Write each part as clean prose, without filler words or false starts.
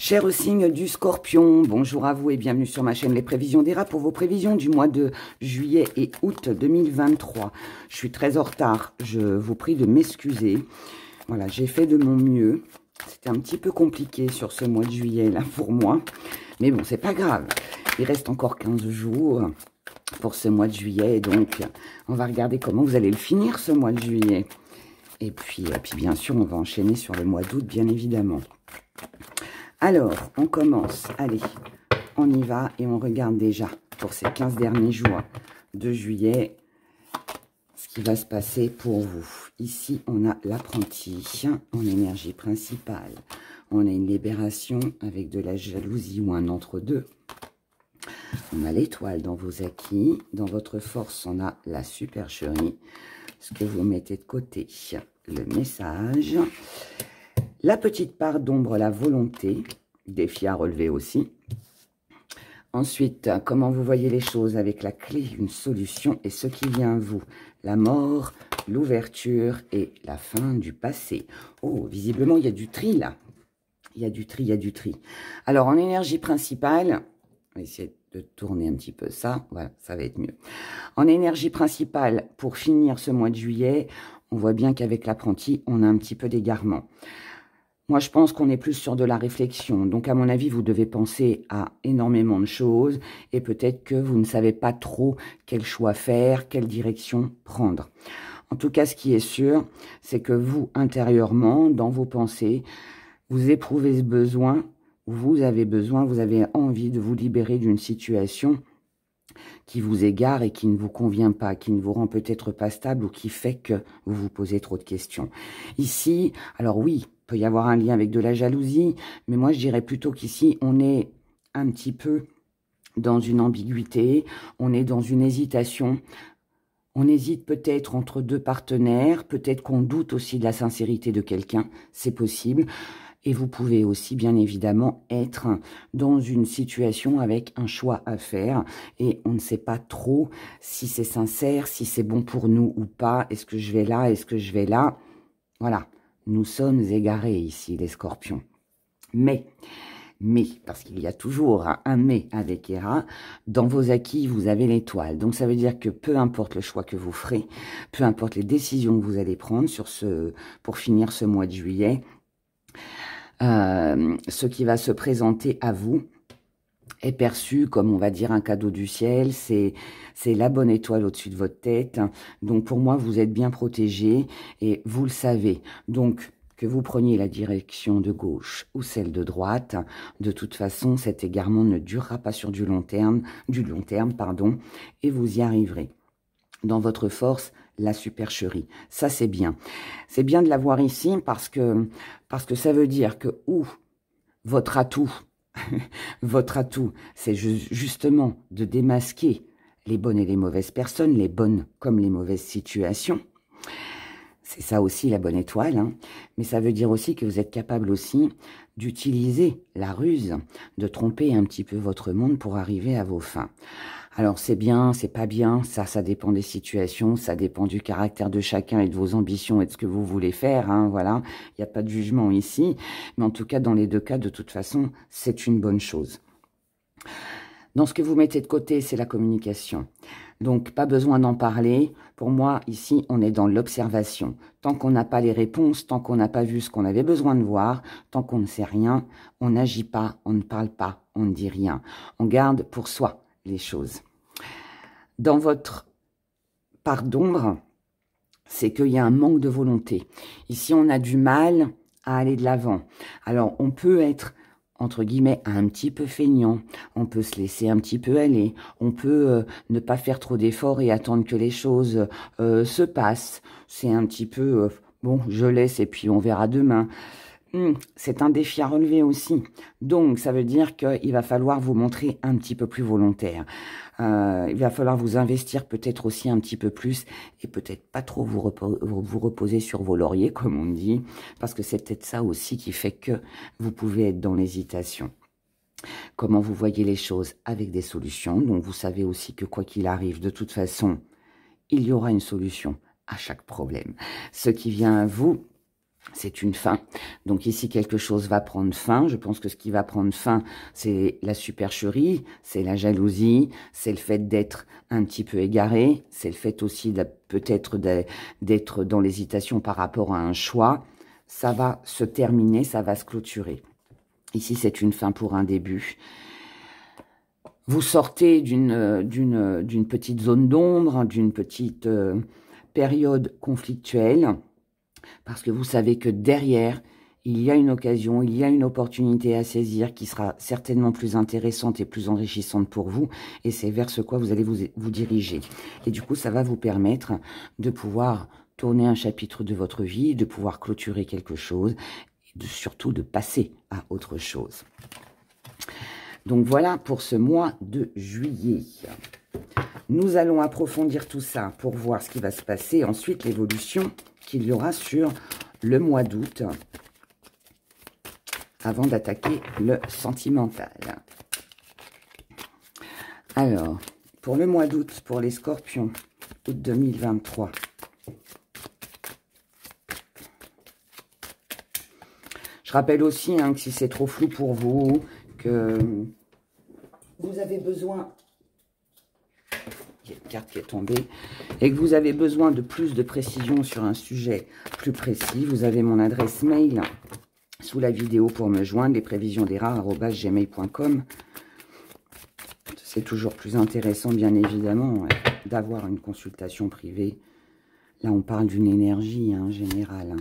Cher signe du Scorpion, bonjour à vous et bienvenue sur ma chaîne Les Prévisions d'Héra pour vos prévisions du mois de juillet et août 2023. Je suis très en retard, je vous prie de m'excuser. Voilà, j'ai fait de mon mieux. C'était un petit peu compliqué sur ce mois de juillet là pour moi. Mais bon, c'est pas grave. Il reste encore 15 jours pour ce mois de juillet. Donc, on va regarder comment vous allez le finir ce mois de juillet. Et puis bien sûr, on va enchaîner sur le mois d'août, bien évidemment. Alors, on commence. Allez, on y va et on regarde déjà pour ces 15 derniers jours de juillet ce qui va se passer pour vous. Ici, on a l'apprenti en énergie principale. On a une libération avec de la jalousie ou un entre-deux. On a l'étoile dans vos acquis. Dans votre force, on a la supercherie. Ce que vous mettez de côté, le message. La petite part d'ombre, la volonté. Défi à relever aussi. Ensuite, comment vous voyez les choses avec la clé, une solution et ce qui vient à vous. La mort, l'ouverture et la fin du passé. Oh, visiblement, il y a du tri là. Il y a du tri, il y a du tri. Alors, en énergie principale, on va essayer de tourner un petit peu ça. Voilà, ça va être mieux. En énergie principale, pour finir ce mois de juillet, on voit bien qu'avec l'apprenti, on a un petit peu d'égarement. Moi, je pense qu'on est plus sur de la réflexion. Donc, à mon avis, vous devez penser à énormément de choses et peut-être que vous ne savez pas trop quel choix faire, quelle direction prendre. En tout cas, ce qui est sûr, c'est que vous, intérieurement, dans vos pensées, vous éprouvez ce besoin, vous avez envie de vous libérer d'une situation qui vous égare et qui ne vous convient pas, qui ne vous rend peut-être pas stable ou qui fait que vous vous posez trop de questions. Ici, alors oui, il peut y avoir un lien avec de la jalousie, mais moi je dirais plutôt qu'ici, on est un petit peu dans une ambiguïté, on est dans une hésitation. On hésite peut-être entre deux partenaires, peut-être qu'on doute aussi de la sincérité de quelqu'un, c'est possible. Et vous pouvez aussi, bien évidemment, être dans une situation avec un choix à faire. Et on ne sait pas trop si c'est sincère, si c'est bon pour nous ou pas. Est-ce que je vais là? Est-ce que je vais là? Voilà, nous sommes égarés ici, les scorpions. Mais, parce qu'il y a toujours un mais avec Héra, dans vos acquis, vous avez l'étoile. Donc, ça veut dire que peu importe le choix que vous ferez, peu importe les décisions que vous allez prendre pour finir ce mois de juillet, ce qui va se présenter à vous est perçu comme, on va dire, un cadeau du ciel. C'est la bonne étoile au-dessus de votre tête. Donc, pour moi, vous êtes bien protégé et vous le savez. Donc, que vous preniez la direction de gauche ou celle de droite, de toute façon, cet égarement ne durera pas sur du long terme, et vous y arriverez. Dans votre force, la supercherie. Ça, c'est bien. C'est bien de l'avoir ici parce que ça veut dire que votre atout, votre atout, c'est justement de démasquer les bonnes et les mauvaises personnes, les bonnes comme les mauvaises situations. C'est ça aussi la bonne étoile, hein. Mais ça veut dire aussi que vous êtes capable aussi d'utiliser la ruse, de tromper un petit peu votre monde pour arriver à vos fins. Alors c'est bien, c'est pas bien, ça dépend des situations, ça dépend du caractère de chacun et de vos ambitions et de ce que vous voulez faire, hein, voilà. Il n'y a pas de jugement ici, mais en tout cas dans les deux cas, de toute façon, c'est une bonne chose. Dans ce que vous mettez de côté, c'est la communication. Donc, pas besoin d'en parler. Pour moi, ici, on est dans l'observation. Tant qu'on n'a pas les réponses, tant qu'on n'a pas vu ce qu'on avait besoin de voir, tant qu'on ne sait rien, on n'agit pas, on ne parle pas, on ne dit rien. On garde pour soi les choses. Dans votre part d'ombre, c'est qu'il y a un manque de volonté. Ici, on a du mal à aller de l'avant. Alors, on peut être entre guillemets, un petit peu feignant, on peut se laisser un petit peu aller, on peut ne pas faire trop d'efforts et attendre que les choses se passent. C'est un petit peu, bon, je laisse et puis on verra demain. C'est un défi à relever aussi. Donc, ça veut dire qu'il va falloir vous montrer un petit peu plus volontaire. Il va falloir vous investir peut-être aussi un petit peu plus et peut-être pas trop vous reposer sur vos lauriers, comme on dit, parce que c'est peut-être ça aussi qui fait que vous pouvez être dans l'hésitation. Comment vous voyez les choses avec des solutions. Donc, vous savez aussi que quoi qu'il arrive, de toute façon, il y aura une solution à chaque problème. Ce qui vient à vous, c'est une fin. Donc ici, quelque chose va prendre fin. Je pense que ce qui va prendre fin, c'est la supercherie, c'est la jalousie, c'est le fait d'être un petit peu égaré, c'est le fait aussi peut-être d'être dans l'hésitation par rapport à un choix. Ça va se terminer, ça va se clôturer. Ici, c'est une fin pour un début. Vous sortez d'une petite zone d'ombre, d'une petite période conflictuelle, parce que vous savez que derrière, il y a une occasion, il y a une opportunité à saisir qui sera certainement plus intéressante et plus enrichissante pour vous, et c'est vers ce quoi vous allez vous diriger. Et du coup, ça va vous permettre de pouvoir tourner un chapitre de votre vie, de pouvoir clôturer quelque chose, et surtout de passer à autre chose. Donc voilà pour ce mois de juillet. Nous allons approfondir tout ça pour voir ce qui va se passer. Ensuite, l'évolution qu'il y aura sur le mois d'août, avant d'attaquer le sentimental. Alors, pour le mois d'août, pour les scorpions, août 2023. Je rappelle aussi que si c'est trop flou pour vous, que vous avez besoin, il y a une carte qui est tombée, et que vous avez besoin de plus de précision sur un sujet plus précis, vous avez mon adresse mail sous la vidéo pour me joindre, lesprevisiondsdesrats@gmail.com. C'est toujours plus intéressant, bien évidemment, d'avoir une consultation privée. Là, on parle d'une énergie générale.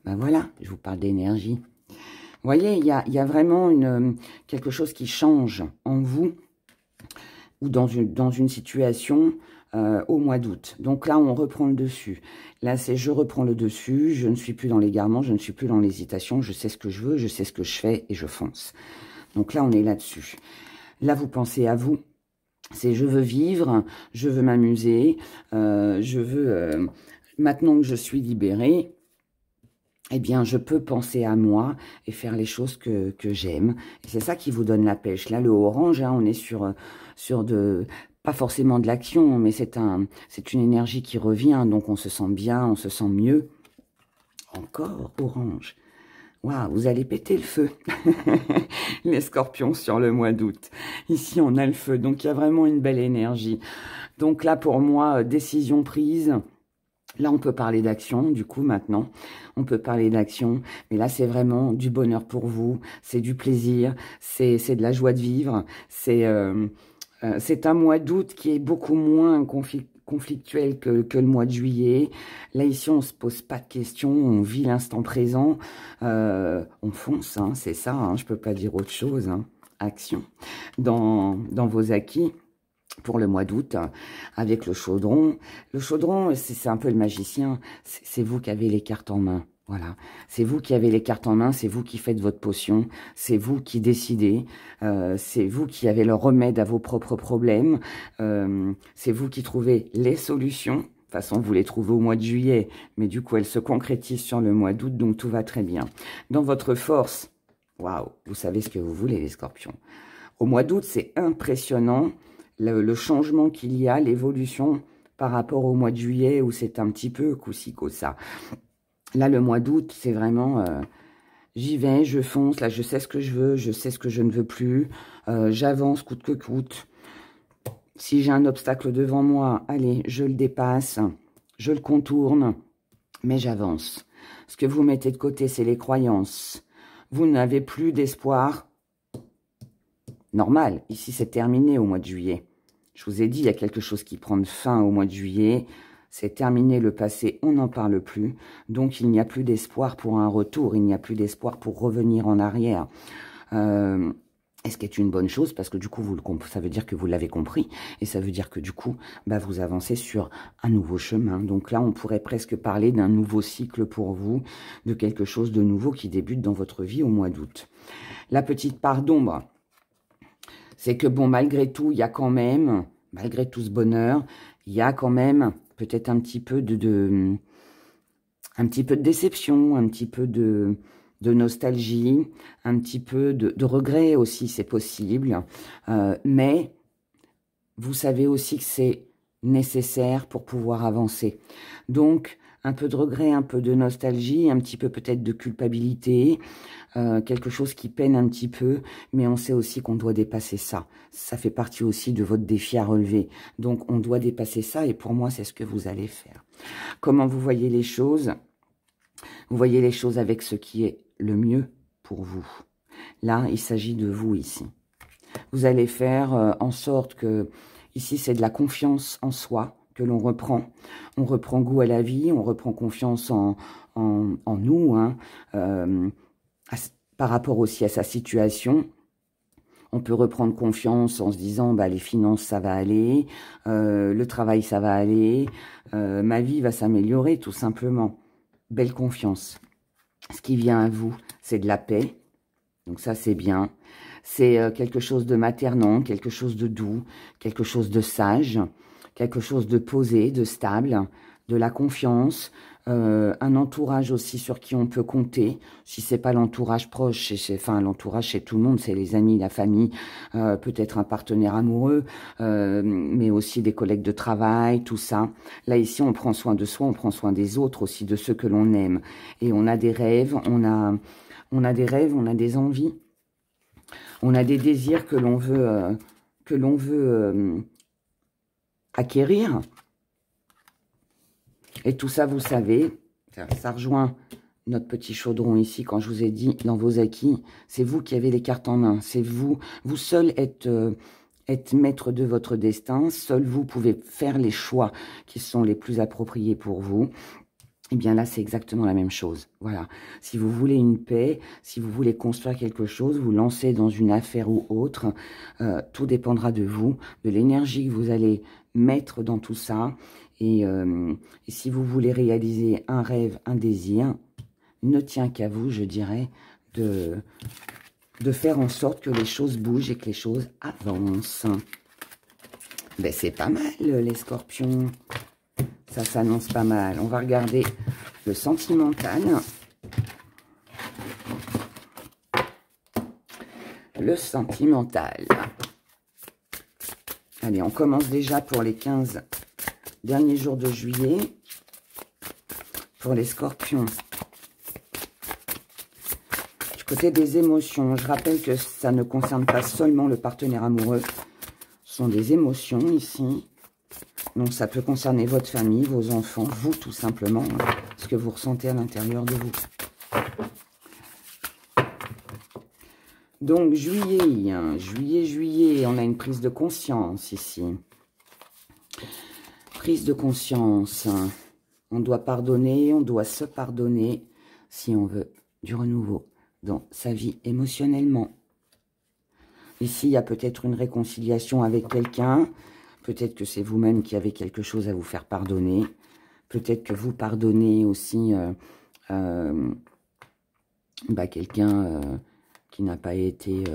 Ben voilà, je vous parle d'énergie. Vous voyez, il y a vraiment quelque chose qui change en vous ou dans une situation au mois d'août. Donc là, on reprend le dessus. Là, c'est je reprends le dessus, je ne suis plus dans l'égarement, je ne suis plus dans l'hésitation, je sais ce que je veux, je sais ce que je fais et je fonce. Donc là, on est là-dessus. Là, vous pensez à vous. C'est je veux vivre, je veux m'amuser, je veux, maintenant que je suis libérée, eh bien, je peux penser à moi et faire les choses que j'aime. Et c'est ça qui vous donne la pêche. Là, le orange, on est sur pas forcément de l'action, mais c'est une énergie qui revient. Donc, on se sent bien, on se sent mieux. Encore orange. Waouh, vous allez péter le feu. Les scorpions sur le mois d'août. Ici, on a le feu. Donc, il y a vraiment une belle énergie. Donc là, pour moi, décision prise. Là, on peut parler d'action, du coup, maintenant. On peut parler d'action. Mais là, c'est vraiment du bonheur pour vous. C'est du plaisir. C'est de la joie de vivre. C'est un mois d'août qui est beaucoup moins conflictuel que le mois de juillet. Là, ici, on se pose pas de questions. On vit l'instant présent. On fonce, c'est ça. Je peux pas dire autre chose. Action. Dans vos acquis. Pour le mois d'août, avec le chaudron. Le chaudron, c'est un peu le magicien. C'est vous qui avez les cartes en main. Voilà. C'est vous qui avez les cartes en main. C'est vous qui faites votre potion. C'est vous qui décidez. C'est vous qui avez le remède à vos propres problèmes. C'est vous qui trouvez les solutions. De toute façon, vous les trouvez au mois de juillet. Mais du coup, elles se concrétisent sur le mois d'août. Donc, tout va très bien. Dans votre force, waouh, vous savez ce que vous voulez, les scorpions. Au mois d'août, c'est impressionnant. Le changement qu'il y a, l'évolution par rapport au mois de juillet où c'est un petit peu coup-ci, coup-ça. Là, le mois d'août, c'est vraiment, j'y vais, je fonce, là, je sais ce que je veux, je sais ce que je ne veux plus, j'avance coûte que coûte. Si j'ai un obstacle devant moi, allez, je le dépasse, je le contourne, mais j'avance. Ce que vous mettez de côté, c'est les croyances. Vous n'avez plus d'espoir. Normal, ici c'est terminé au mois de juillet. Je vous ai dit, il y a quelque chose qui prend fin au mois de juillet. C'est terminé, le passé, on n'en parle plus. Donc il n'y a plus d'espoir pour un retour, il n'y a plus d'espoir pour revenir en arrière. Ce qui est une bonne chose, parce que du coup, ça veut dire que vous l'avez compris. Et ça veut dire que du coup, vous avancez sur un nouveau chemin. Donc là, on pourrait presque parler d'un nouveau cycle pour vous, de quelque chose de nouveau qui débute dans votre vie au mois d'août. La petite part d'ombre, c'est que bon, malgré tout, il y a quand même, malgré tout ce bonheur, il y a quand même peut-être un petit peu de déception, un petit peu de nostalgie, un petit peu de regret aussi, c'est possible. Mais vous savez aussi que c'est nécessaire pour pouvoir avancer. Donc, un peu de regret, un peu de nostalgie, un petit peu peut-être de culpabilité, quelque chose qui peine un petit peu, mais on sait aussi qu'on doit dépasser ça. Ça fait partie aussi de votre défi à relever. Donc, on doit dépasser ça, et pour moi, c'est ce que vous allez faire. Comment vous voyez les choses? Vous voyez les choses avec ce qui est le mieux pour vous. Là, il s'agit de vous ici. Vous allez faire en sorte que, ici, c'est de la confiance en soi que l'on reprend. On reprend goût à la vie, on reprend confiance en nous, hein, par rapport aussi à sa situation. On peut reprendre confiance en se disant, bah, les finances, ça va aller, le travail, ça va aller, ma vie va s'améliorer, tout simplement. Belle confiance. Ce qui vient à vous, c'est de la paix. Donc ça, c'est bien. C'est quelque chose de maternant, quelque chose de doux, quelque chose de sage, quelque chose de posé, de stable, de la confiance, un entourage aussi sur qui on peut compter. Si c'est pas l'entourage proche, enfin l'entourage chez tout le monde, c'est les amis, la famille, peut-être un partenaire amoureux, mais aussi des collègues de travail, tout ça. Là ici, on prend soin de soi, on prend soin des autres aussi, de ceux que l'on aime. Et on a des rêves, on a des rêves, on a des envies, on a des désirs que l'on veut acquérir. Et tout ça, vous savez, ça rejoint notre petit chaudron ici, quand je vous ai dit, dans vos acquis, c'est vous qui avez les cartes en main. C'est vous seul êtes maître de votre destin. Seul vous pouvez faire les choix qui sont les plus appropriés pour vous. Eh bien là, c'est exactement la même chose. Voilà. Si vous voulez une paix, si vous voulez construire quelque chose, vous lancez dans une affaire ou autre, tout dépendra de vous, de l'énergie que vous allez mettre dans tout ça. Et si vous voulez réaliser un rêve, un désir, ne tient qu'à vous, je dirais, de faire en sorte que les choses bougent et que les choses avancent. Ben, c'est pas mal, les scorpions. Ça s'annonce pas mal. On va regarder le sentimental. Le sentimental. Allez, on commence déjà pour les 15 derniers jours de juillet. Pour les scorpions. Du côté des émotions, je rappelle que ça ne concerne pas seulement le partenaire amoureux. Ce sont des émotions ici. Donc, ça peut concerner votre famille, vos enfants, vous tout simplement, hein, ce que vous ressentez à l'intérieur de vous. Donc, juillet, hein, juillet, on a une prise de conscience ici. Prise de conscience. Hein. On doit pardonner, on doit se pardonner si on veut du renouveau dans sa vie émotionnellement. Ici, il y a peut-être une réconciliation avec quelqu'un. Peut-être que c'est vous-même qui avez quelque chose à vous faire pardonner. Peut-être que vous pardonnez aussi quelqu'un qui n'a pas été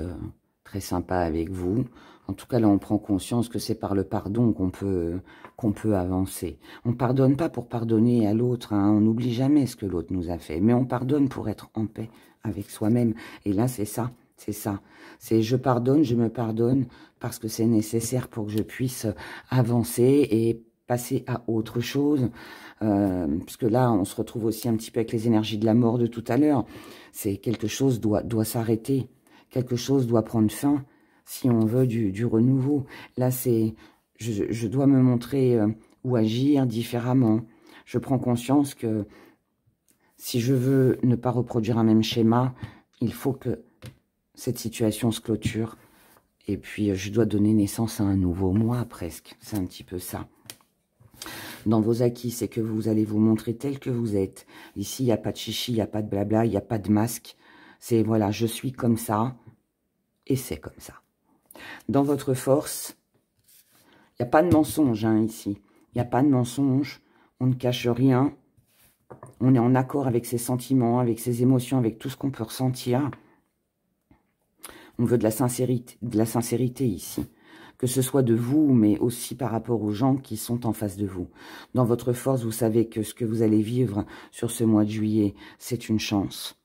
très sympa avec vous. En tout cas, là, on prend conscience que c'est par le pardon qu'on peut avancer. On ne pardonne pas pour pardonner à l'autre. Hein. On n'oublie jamais ce que l'autre nous a fait. Mais on pardonne pour être en paix avec soi-même. Et là, c'est ça. C'est ça. C'est je pardonne, je me pardonne parce que c'est nécessaire pour que je puisse avancer et passer à autre chose. Parce que là, on se retrouve aussi un petit peu avec les énergies de la mort de tout à l'heure. C'est quelque chose doit s'arrêter. Quelque chose doit prendre fin si on veut du renouveau. Là, c'est je dois me montrer ou agir différemment. Je prends conscience que si je veux ne pas reproduire un même schéma, il faut que cette situation se clôture. Et puis, je dois donner naissance à un nouveau moi, presque. C'est un petit peu ça. Dans vos acquis, c'est que vous allez vous montrer tel que vous êtes. Ici, il n'y a pas de chichi, il n'y a pas de blabla, il n'y a pas de masque. C'est, voilà, je suis comme ça, et c'est comme ça. Dans votre force, il n'y a pas de mensonge, hein, ici. Il n'y a pas de mensonge, on ne cache rien. On est en accord avec ses sentiments, avec ses émotions, avec tout ce qu'on peut ressentir. On veut de la sincérité ici. Que ce soit de vous, mais aussi par rapport aux gens qui sont en face de vous. Dans votre force, vous savez que ce que vous allez vivre sur ce mois de juillet, c'est une chance.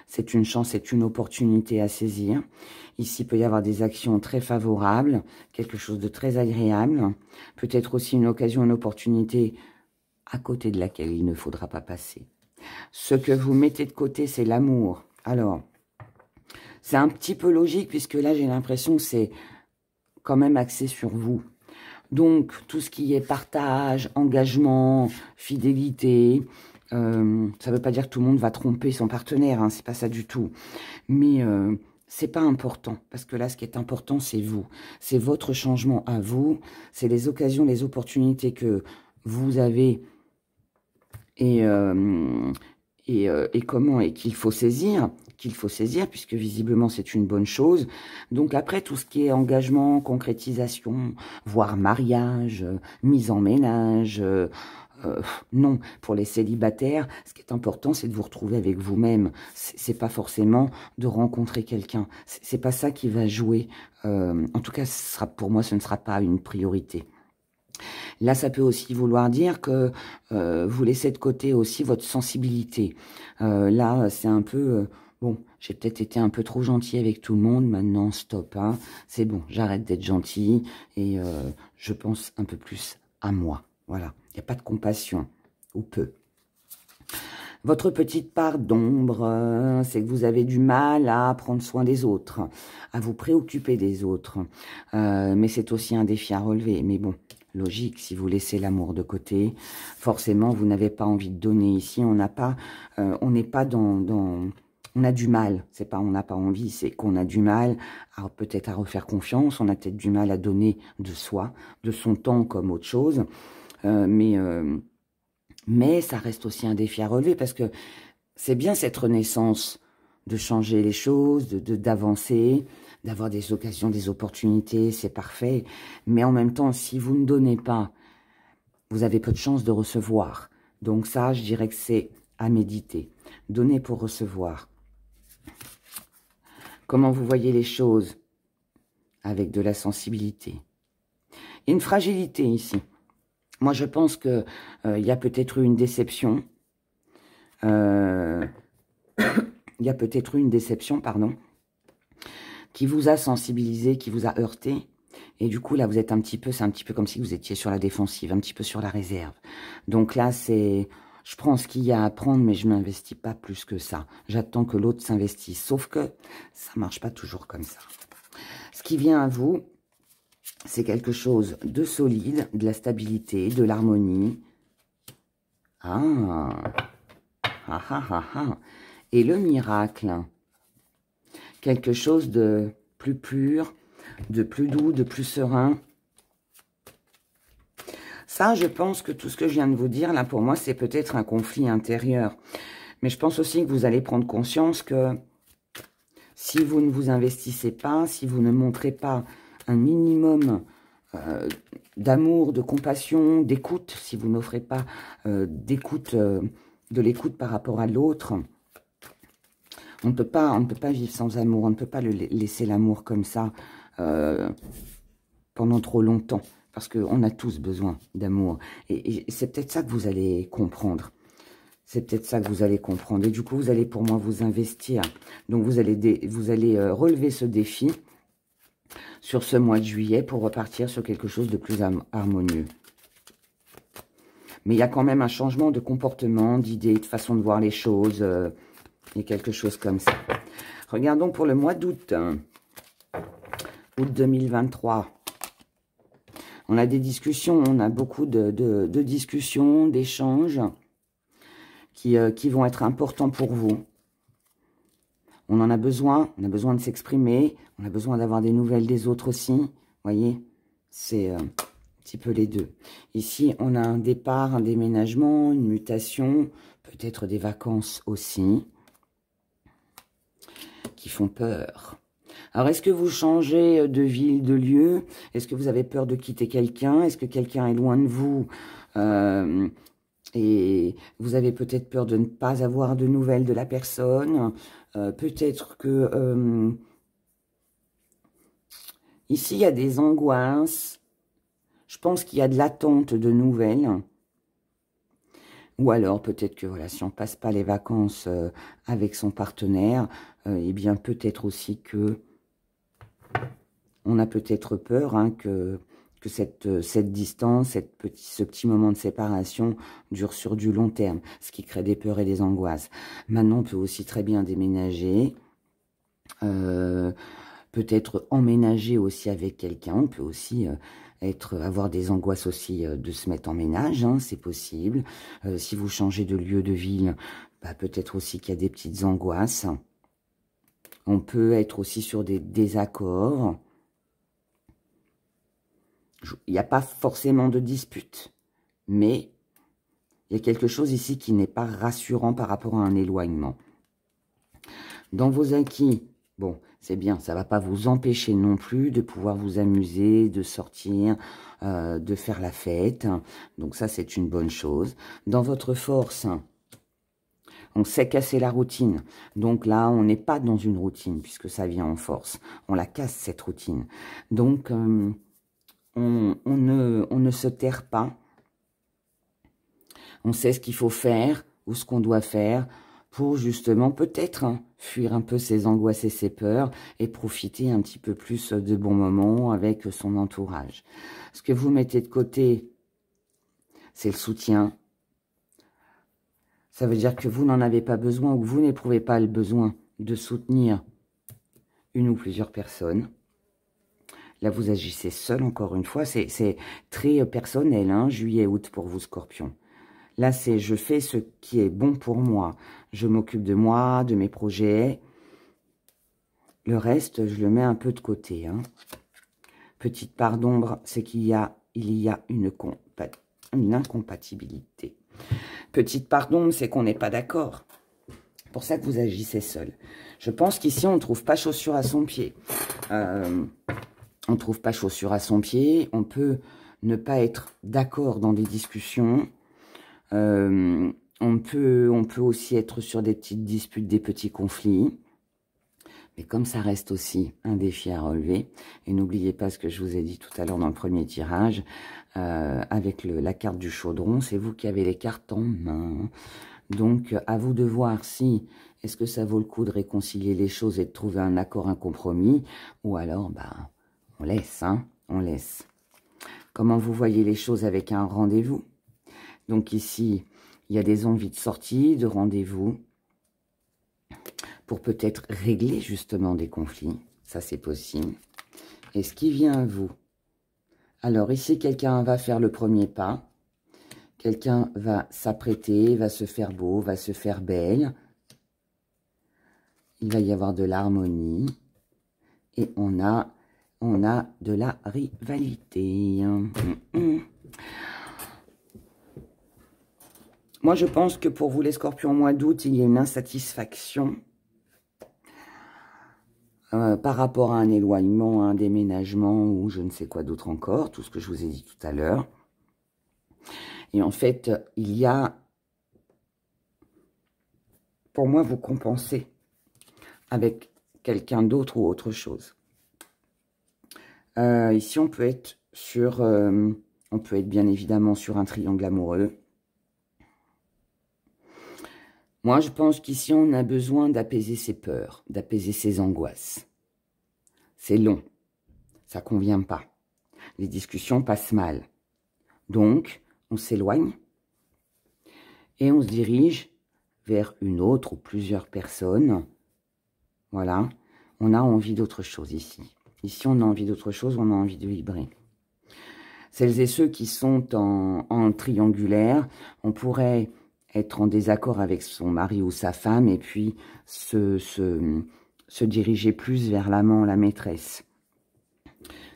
C'est une chance, c'est une opportunité à saisir. Ici, il peut y avoir des actions très favorables, quelque chose de très agréable. Peut-être aussi une occasion, une opportunité à côté de laquelle il ne faudra pas passer. Ce que vous mettez de côté, c'est l'amour. Alors, c'est un petit peu logique, puisque là, j'ai l'impression que c'est quand même axé sur vous. Donc, tout ce qui est partage, engagement, fidélité, ça ne veut pas dire que tout le monde va tromper son partenaire, hein, c'est pas ça du tout. Mais c'est pas important, parce que là, ce qui est important, c'est vous. C'est votre changement à vous, c'est les occasions, les opportunités que vous avez et comment, et qu'il faut saisir, puisque visiblement c'est une bonne chose. Donc après, tout ce qui est engagement, concrétisation, voire mariage, mise en ménage, non, pour les célibataires, ce qui est important, c'est de vous retrouver avec vous-même. C'est pas forcément de rencontrer quelqu'un. C'est pas ça qui va jouer. En tout cas, pour moi, ce ne sera pas une priorité. Là, ça peut aussi vouloir dire que vous laissez de côté aussi votre sensibilité. Là, c'est un peu... bon, j'ai peut-être été un peu trop gentil avec tout le monde. Maintenant, stop. Hein, c'est bon, j'arrête d'être gentil et je pense un peu plus à moi. Voilà, il n'y a pas de compassion, ou peu. Votre petite part d'ombre, c'est que vous avez du mal à prendre soin des autres, à vous préoccuper des autres. Mais c'est aussi un défi à relever. Mais bon, logique, si vous laissez l'amour de côté, forcément, vous n'avez pas envie de donner. Ici, on n'est pas on a du mal. C'est pas on n'a pas envie, c'est qu'on a du mal peut-être à refaire confiance. On a peut-être du mal à donner de soi, de son temps comme autre chose. Mais ça reste aussi un défi à relever, parce que c'est bien cette renaissance de changer les choses, d'avancer, d'avoir des occasions, des opportunités, c'est parfait. Mais en même temps, si vous ne donnez pas, vous avez peu de chances de recevoir. Donc ça, je dirais que c'est à méditer. Donner pour recevoir. Comment vous voyez les choses? Avec de la sensibilité. Il y a une fragilité ici. Moi, je pense qu'il y a peut-être eu une déception. Il y a peut-être eu une déception, pardon, qui vous a sensibilisé, qui vous a heurté. Et du coup, là, vous êtes c'est un petit peu comme si vous étiez sur la défensive, un petit peu sur la réserve. Donc là, je prends ce qu'il y a à prendre, mais je ne m'investis pas plus que ça. J'attends que l'autre s'investisse. Sauf que ça ne marche pas toujours comme ça. Ce qui vient à vous, c'est quelque chose de solide, de la stabilité, de l'harmonie. Et le miracle, quelque chose de plus pur, de plus doux, de plus serein. Ça, je pense que tout ce que je viens de vous dire, là, pour moi, c'est peut-être un conflit intérieur. Mais je pense aussi que vous allez prendre conscience que si vous ne vous investissez pas, si vous ne montrez pas un minimum d'amour, de compassion, d'écoute, si vous n'offrez pas d'écoute, de l'écoute par rapport à l'autre, on ne peut pas vivre sans amour, on ne peut pas laisser l'amour comme ça pendant trop longtemps, parce qu'on a tous besoin d'amour. Et c'est peut-être ça que vous allez comprendre. C'est peut-être ça que vous allez comprendre. Et du coup, vous allez pour moi vous investir. Donc, vous allez relever ce défi sur ce mois de juillet pour repartir sur quelque chose de plus harmonieux. Mais il y a quand même un changement de comportement, d'idée, de façon de voir les choses. Il y a quelque chose comme ça. Regardons pour le mois d'août. Août 2023. On a des discussions, on a beaucoup de discussions, d'échanges qui vont être importants pour vous. On en a besoin de s'exprimer, on a besoin d'avoir des nouvelles des autres aussi. Vous voyez, c'est un petit peu les deux. Ici, on a un départ, un déménagement, une mutation, peut-être des vacances aussi, qui font peur. Alors, est-ce que vous changez de ville, de lieu? Est-ce que vous avez peur de quitter quelqu'un? Est-ce que quelqu'un est loin de vous? Et vous avez peut-être peur de ne pas avoir de nouvelles de la personne. Peut-être que... ici, il y a des angoisses. Je pense qu'il y a de l'attente de nouvelles. Ou alors, peut-être que voilà, si on ne passe pas les vacances avec son partenaire, eh bien, peut-être aussi que... On a peut-être peur que que cette distance, ce petit moment de séparation dure sur du long terme, ce qui crée des peurs et des angoisses. Maintenant, on peut aussi très bien déménager, peut-être emménager aussi avec quelqu'un, on peut aussi avoir des angoisses aussi de se mettre en ménage, hein, c'est possible. Si vous changez de lieu de vie, bah, peut-être aussi qu'il y a des petites angoisses. On peut être aussi sur des désaccords. Il n'y a pas forcément de dispute, mais il y a quelque chose ici qui n'est pas rassurant par rapport à un éloignement. Dans vos acquis, bon, c'est bien, ça ne va pas vous empêcher non plus de pouvoir vous amuser, de sortir, de faire la fête. Donc ça, c'est une bonne chose. Dans votre force, on sait casser la routine. Donc là, on n'est pas dans une routine, puisque ça vient en force. On la casse, cette routine. Donc, on ne se terre pas. On sait ce qu'il faut faire ou ce qu'on doit faire pour justement peut-être fuir un peu ses angoisses et ses peurs et profiter un petit peu plus de bons moments avec son entourage. Ce que vous mettez de côté, c'est le soutien. Ça veut dire que vous n'en avez pas besoin ou que vous n'éprouvez pas le besoin de soutenir une ou plusieurs personnes. Là, vous agissez seul, encore une fois. C'est très personnel, hein, juillet-août pour vous, Scorpion. Là, c'est je fais ce qui est bon pour moi. Je m'occupe de moi, de mes projets. Le reste, je le mets un peu de côté. Hein. Petite part d'ombre, c'est qu'il y a une incompatibilité. Petite part d'ombre, c'est qu'on n'est pas d'accord. C'est pour ça que vous agissez seul. Je pense qu'ici, on ne trouve pas chaussure à son pied. On ne trouve pas chaussure à son pied. On peut ne pas être d'accord dans des discussions. On peut aussi être sur des petites disputes, des petits conflits. Mais comme ça reste aussi un défi à relever, et n'oubliez pas ce que je vous ai dit tout à l'heure dans le premier tirage, avec la carte du chaudron, c'est vous qui avez les cartes en main. Donc, à vous de voir si, est-ce que ça vaut le coup de réconcilier les choses et de trouver un accord, un compromis, ou alors, bah, on laisse, hein, on laisse. Comment vous voyez les choses avec un rendez-vous? Donc ici, il y a des envies de sortie, de rendez-vous, pour peut-être régler justement des conflits. Ça, c'est possible. Et ce qui vient à vous? Alors ici, quelqu'un va faire le premier pas. Quelqu'un va s'apprêter, va se faire beau, va se faire belle. Il va y avoir de l'harmonie. Et on a de la rivalité. Moi, je pense que pour vous, les Scorpions, au mois d'août, il y a une insatisfaction par rapport à un éloignement, un déménagement ou je ne sais quoi d'autre encore, tout ce que je vous ai dit tout à l'heure. Et en fait, il y a, pour moi, vous compensez avec quelqu'un d'autre ou autre chose. Ici, on peut être bien évidemment sur un triangle amoureux. Moi, je pense qu'ici, on a besoin d'apaiser ses peurs, d'apaiser ses angoisses. C'est long, ça convient pas. Les discussions passent mal. Donc, on s'éloigne et on se dirige vers une autre ou plusieurs personnes. Voilà, on a envie d'autre chose ici. Ici, on a envie d'autre chose, on a envie de vibrer. Celles et ceux qui sont en triangulaire, on pourrait être en désaccord avec son mari ou sa femme et puis se diriger plus vers l'amant, la maîtresse.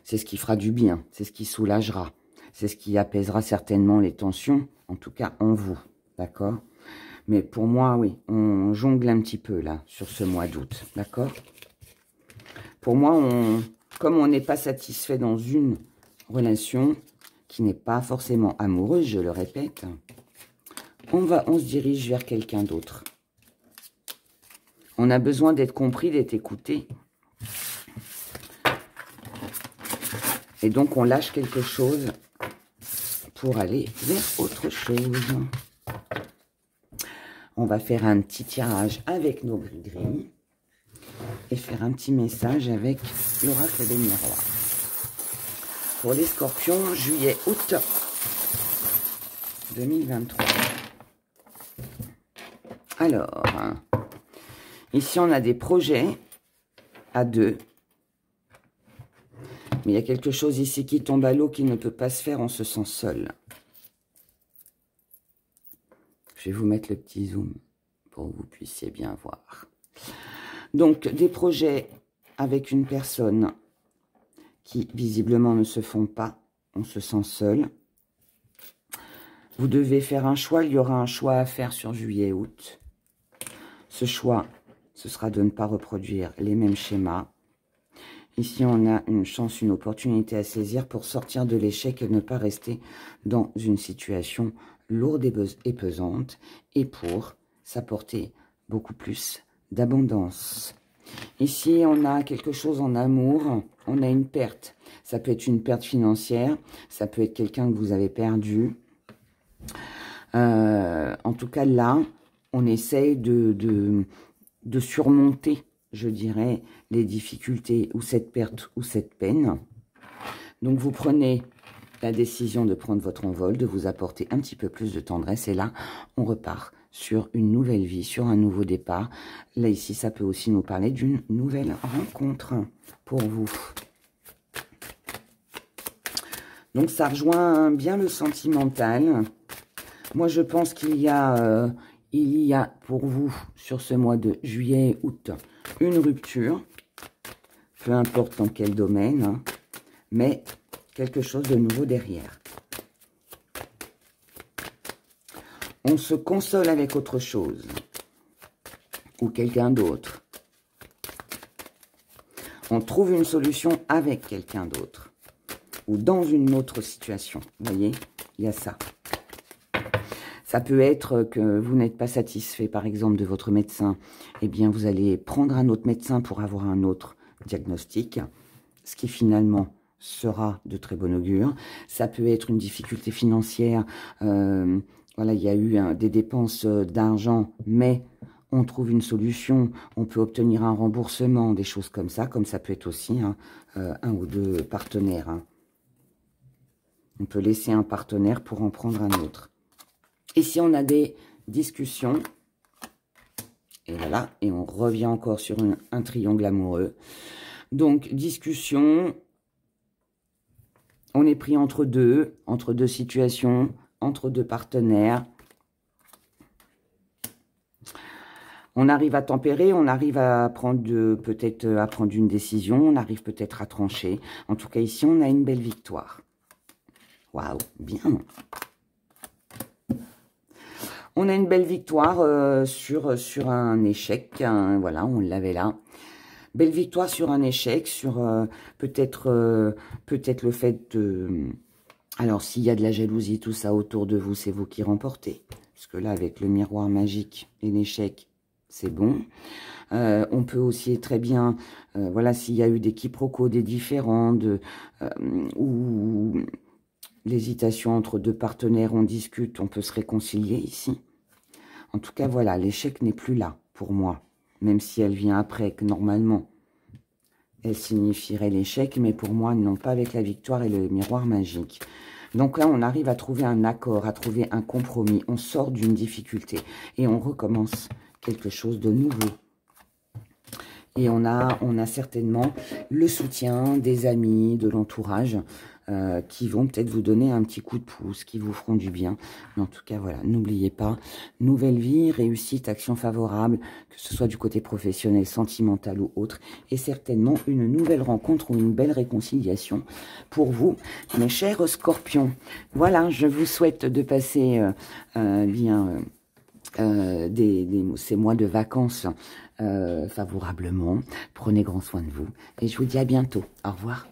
C'est ce qui fera du bien, c'est ce qui soulagera, c'est ce qui apaisera certainement les tensions, en tout cas en vous, d'accord? Mais pour moi, oui, on jongle un petit peu là, sur ce mois d'août, d'accord? Pour moi, comme on n'est pas satisfait dans une relation qui n'est pas forcément amoureuse, je le répète, on se dirige vers quelqu'un d'autre. On a besoin d'être compris, d'être écouté. Et donc, on lâche quelque chose pour aller vers autre chose. On va faire un petit tirage avec nos gris-gris et faire un petit message avec l'oracle des miroirs. pour les scorpions, juillet, août 2023. Alors, ici on a des projets à deux. Mais il y a quelque chose ici qui tombe à l'eau qui ne peut pas se faire, on se sent seul. Je vais vous mettre le petit zoom pour que vous puissiez bien voir. Donc, des projets avec une personne qui, visiblement, ne se font pas. On se sent seul. Vous devez faire un choix. Il y aura un choix à faire sur juillet-août. Ce choix, ce sera de ne pas reproduire les mêmes schémas. Ici, on a une chance, une opportunité à saisir pour sortir de l'échec et ne pas rester dans une situation lourde et pesante et pour s'apporter beaucoup plus d'abondance. Ici, on a quelque chose en amour, on a une perte. Ça peut être une perte financière, ça peut être quelqu'un que vous avez perdu. En tout cas, là, on essaye de surmonter, je dirais, les difficultés ou cette perte ou cette peine. Donc, vous prenez la décision de prendre votre envol, de vous apporter un petit peu plus de tendresse. Et là, on repart sur une nouvelle vie, sur un nouveau départ. Là, ici, ça peut aussi nous parler d'une nouvelle rencontre pour vous. Donc, ça rejoint bien le sentimental. Moi, je pense qu'il y a pour vous, sur ce mois de juillet et août, une rupture. Peu importe dans quel domaine, hein, mais quelque chose de nouveau derrière. On se console avec autre chose. Ou quelqu'un d'autre. On trouve une solution avec quelqu'un d'autre. Ou dans une autre situation. Vous voyez, il y a ça. Ça peut être que vous n'êtes pas satisfait, par exemple, de votre médecin. Eh bien, vous allez prendre un autre médecin pour avoir un autre diagnostic. Ce qui finalement sera de très bon augure. Ça peut être une difficulté financière. Voilà, il y a eu des dépenses d'argent, mais on trouve une solution. On peut obtenir un remboursement, des choses comme ça peut être aussi un ou deux partenaires. Hein. On peut laisser un partenaire pour en prendre un autre. Ici, on a des discussions. Et voilà, et on revient encore sur un triangle amoureux. Donc, discussion. On est pris entre deux situations, entre deux partenaires. On arrive à tempérer, on arrive à prendre peut-être à prendre une décision, on arrive peut-être à trancher. En tout cas, ici, on a une belle victoire. Waouh, bien. On a une belle victoire sur un échec. Voilà, on l'avait là. Belle victoire sur un échec, sur peut-être le fait de... Alors, s'il y a de la jalousie, tout ça autour de vous, c'est vous qui remportez. Parce que là, avec le miroir magique et l'échec, c'est bon. On peut aussi très bien... voilà, s'il y a eu des quiproquos, des différends, ou l'hésitation entre deux partenaires, on discute, on peut se réconcilier ici. En tout cas, voilà, l'échec n'est plus là pour moi. Même si elle vient après, que normalement, elle signifierait l'échec. Mais pour moi, non, pas avec la victoire et le miroir magique. Donc là, on arrive à trouver un accord, à trouver un compromis. On sort d'une difficulté et on recommence quelque chose de nouveau. Et on a certainement le soutien des amis, de l'entourage, qui vont peut-être vous donner un petit coup de pouce, qui vous feront du bien. Mais en tout cas, voilà, n'oubliez pas, nouvelle vie, réussite, action favorable, que ce soit du côté professionnel, sentimental ou autre, et certainement une nouvelle rencontre ou une belle réconciliation pour vous, mes chers scorpions. Voilà, je vous souhaite de passer ces mois de vacances favorablement. Prenez grand soin de vous et je vous dis à bientôt. Au revoir.